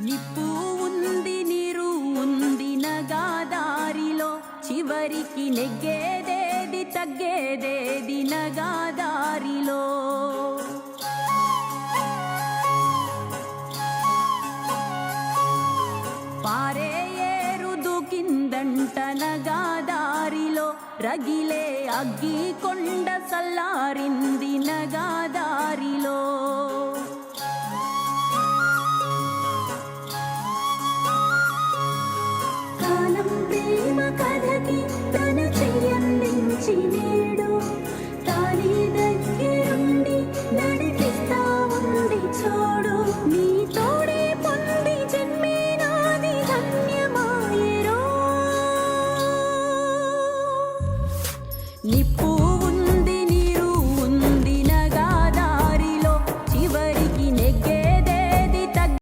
నిప్పు ఉంది నీరు ఉంది నగాదారిలో, చివరికి నెగ్గేదేది తగ్గేదేది నగాదారిలో. పారే ఏరు దూకిందంట నగాదారిలో, రగిలే అగ్గి కొండ సల్లారింది నగాదారిలో.